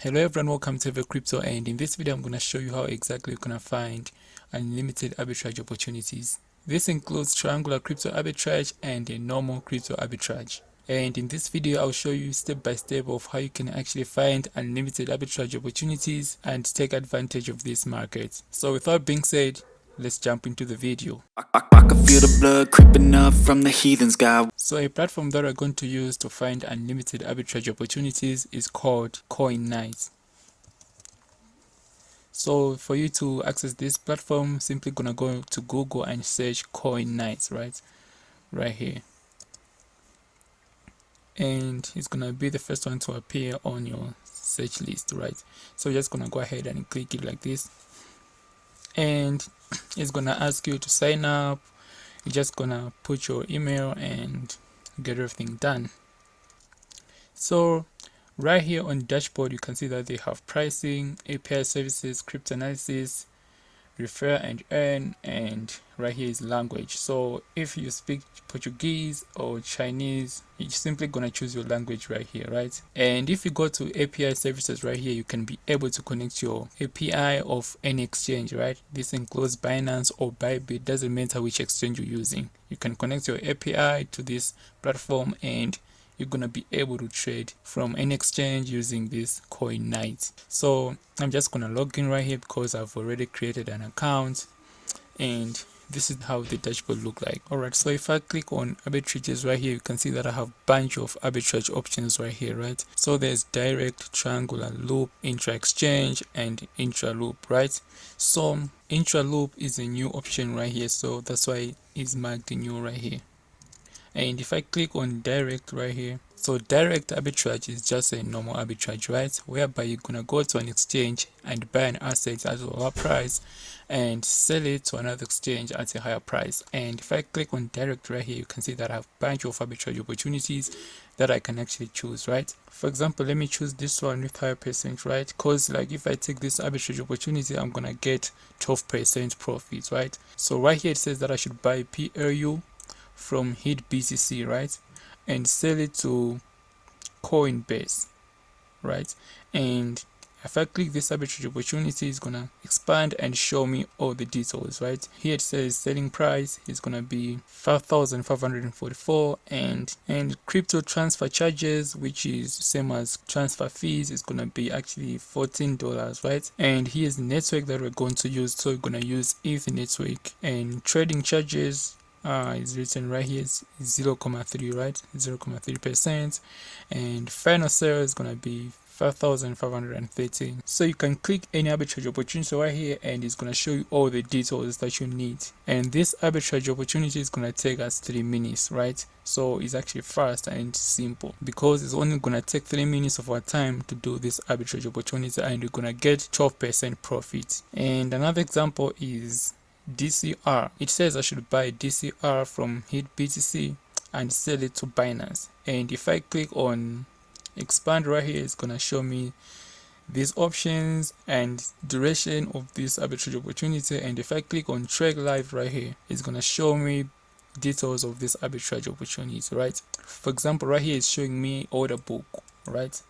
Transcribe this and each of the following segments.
Hello everyone, welcome to Crypto, and in this video I'm going to show you how exactly you're going to find unlimited arbitrage opportunities. This includes triangular crypto arbitrage and a normal crypto arbitrage. And in this video I'll show you step by step of how you can actually find unlimited arbitrage opportunities and take advantage of this market. So without being said, let's jump into the video. I can feel the blood creeping up from the heathens, God. So a platform that we're going to use to find unlimited arbitrage opportunities is called Coinknight. So for you to access this platform, simply gonna go to Google and search Coinknight, right here, and it's gonna be the first one to appear on your search list, right? So you're just gonna go ahead and click it like this, and it's gonna ask you to sign up. You're just gonna put your email and get everything done. So right here on the dashboard, you can see that they have pricing, API services, crypto analysis, refer and earn, and right here is language. So if you speak Portuguese or Chinese, you're simply gonna choose your language right here, right? And if you go to API services right here, you can be able to connect your API of any exchange, right? This includes Binance or Bybit, doesn't matter which exchange you're using. You can connect your API to this platform and you're gonna be able to trade from any exchange using this Coinknight. So I'm just gonna log in right here because I've already created an account, and this is how the dashboard look like. Alright, so if I click on arbitrages right here, you can see that I have a bunch of arbitrage options right here, right? So there's direct, triangular, loop, intra-exchange, and intra-loop, right? So intra-loop is a new option right here, so that's why it's marked new right here. And if I click on direct right here, so direct arbitrage is just a normal arbitrage, right? Whereby you're gonna go to an exchange and buy an asset at a lower price and sell it to another exchange at a higher price. And if I click on direct right here, you can see that I have a bunch of arbitrage opportunities that I can actually choose, right? For example, let me choose this one with higher percent, right? Because like if I take this arbitrage opportunity, I'm gonna get 12% profit, right? So right here it says that I should buy PRU from BTC, right, and sell it to Coinbase, right? And if I click this arbitrage opportunity, it's gonna expand and show me all the details, right? Here it says selling price is gonna be 5,544, and crypto transfer charges, which is same as transfer fees, is gonna be actually $14, right? And here's the network that we're going to use, so we're gonna use ETH network. And trading charges is written right here, is 0.3, right? 0.3%, and final sale is gonna be 5,513. So you can click any arbitrage opportunity right here and it's gonna show you all the details that you need. And this arbitrage opportunity is gonna take us 3 minutes, right? So it's actually fast and simple because it's only gonna take 3 minutes of our time to do this arbitrage opportunity, and you're gonna get 12% profit. And another example is DCR. It says I should buy DCR from BTC and sell it to Binance. And if I click on expand right here, it's gonna show me these options and duration of this arbitrage opportunity. And if I click on trade live right here, it's gonna show me details of this arbitrage opportunity, right? For example, right here it's showing me order book, right,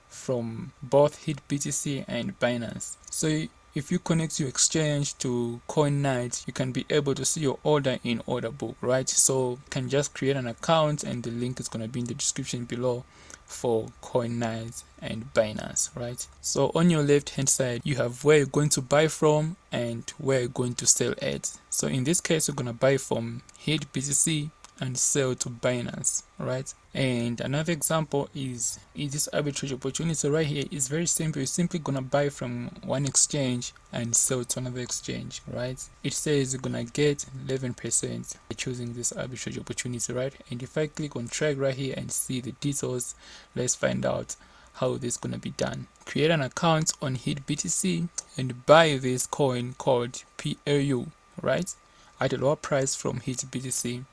from both BTC and Binance. So if you connect your exchange to Coinknight, you can be able to see your order in order book, right? So you can just create an account, and the link is going to be in the description below for Coinknight and Binance, right? So on your left hand side, you have where you're going to buy from and where you're going to sell at. So in this case, you're going to buy from BTC and sell to Binance, right? And another example is this arbitrage opportunity right here. Is very simple. You're simply gonna buy from one exchange and sell to another exchange, right? It says you're gonna get 11% by choosing this arbitrage opportunity, right? And if I click on track right here and see the details, let's find out how this is gonna be done. Create an account on BTC and buy this coin called PRU, right, at a lower price from BTC,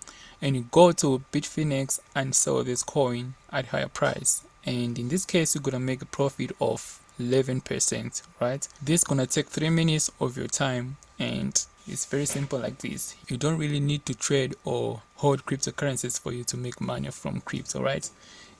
and you go to Bitfinex and sell this coin at higher price. And in this case, you're gonna make a profit of 11%, right? This is gonna take 3 minutes of your time, and it's very simple like this. You don't really need to trade or hold cryptocurrencies for you to make money from crypto, right?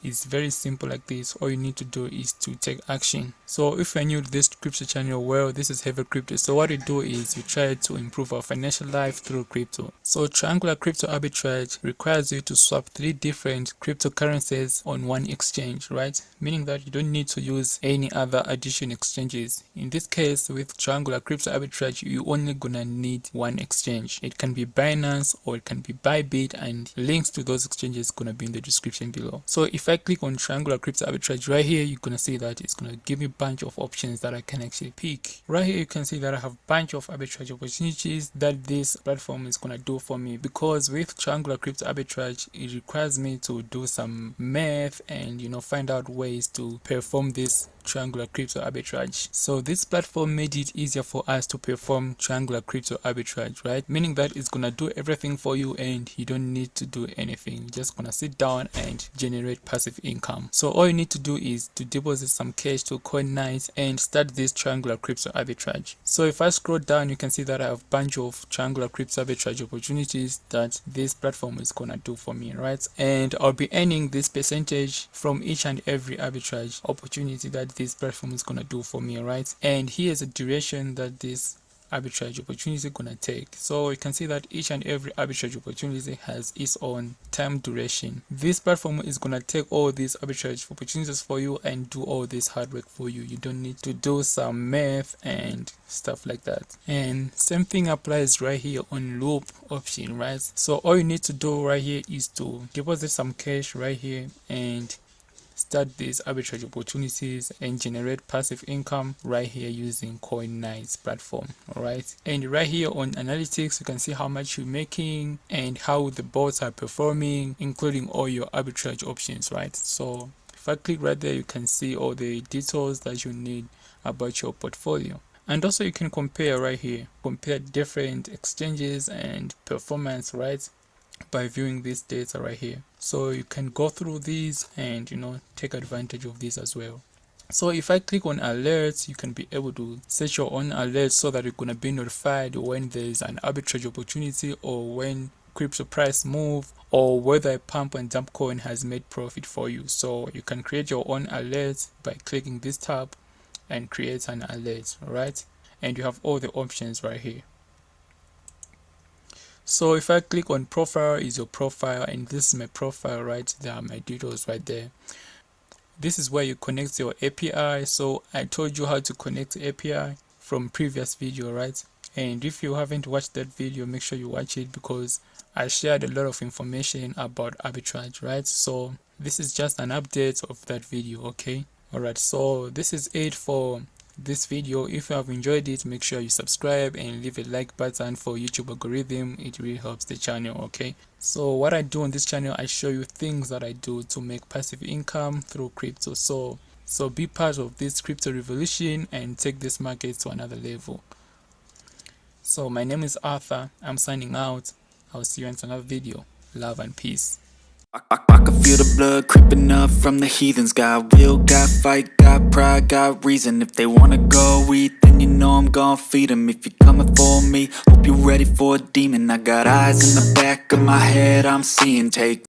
It's very simple like this. All you need to do is to take action. So if you're new to this crypto channel, well, this is Heavy Crypto. So what we do is we try to improve our financial life through crypto. So triangular crypto arbitrage requires you to swap 3 different cryptocurrencies on one exchange, right? Meaning that you don't need to use any other additional exchanges. In this case, with triangular crypto arbitrage, you only gonna need one exchange. It can be Binance or it can be Bybit, and links to those exchanges gonna be in the description below. So if I click on triangular crypto arbitrage right here, you're gonna see that it's gonna give me a bunch of options that I can actually pick. Right here you can see that I have a bunch of arbitrage opportunities that this platform is gonna do for me, because with triangular crypto arbitrage it requires me to do some math and find out ways to perform this triangular crypto arbitrage. So this platform made it easier for us to perform triangular crypto arbitrage, right? Meaning that it's gonna do everything for you and you don't need to do anything. You're just gonna sit down and generate passive income. So all you need to do is to deposit some cash to Coinknight and start this triangular crypto arbitrage. So if I scroll down, you can see that I have a bunch of triangular crypto arbitrage opportunities that this platform is gonna do for me, right? And I'll be earning this percentage from each and every arbitrage opportunity that this platform is gonna do for me, right? And here's a duration that this arbitrage opportunity gonna take. So you can see that each and every arbitrage opportunity has its own time duration. This platform is gonna take all these arbitrage opportunities for you and do all this hard work for you. You don't need to do some math and stuff like that. And same thing applies right here on loop option, right? So all you need to do right here is to deposit some cash right here and start these arbitrage opportunities and generate passive income right here using Coinknight's platform. All right, and right here on analytics you can see how much you're making and how the bots are performing, including all your arbitrage options, right? So if I click right there, you can see all the details that you need about your portfolio. And also you can compare right here, compare different exchanges and performance, right, by viewing this data right here. So you can go through these and take advantage of this as well. So if I click on alerts, you can be able to set your own alerts so that you're gonna be notified when there's an arbitrage opportunity or when crypto price move or whether a pump and dump coin has made profit for you. So you can create your own alerts by clicking this tab and create an alert. All right, and you have all the options right here. So if I click on profile, is your profile, and this is my profile, right? There are my details right there. This is where you connect your API. So I told you how to connect the API from previous video, right? And if you haven't watched that video, make sure you watch it because I shared a lot of information about arbitrage, right? So this is just an update of that video, okay? Alright, so this is it for this video. If you have enjoyed it, make sure you subscribe and leave a like button for YouTube algorithm. It really helps the channel, okay? So what I do on this channel, I show you things that I do to make passive income through crypto. So be part of this crypto revolution and take this market to another level. So my name is Arthur. I'm signing out. I'll see you in another video. Love and peace. I can feel the blood creeping up from the heathens. Got will, got fight, got pride, got reason. If they wanna go eat, then you know I'm gon' feed them. If you're coming for me, hope you're ready for a demon. I got eyes in the back of my head, I'm seeing. Take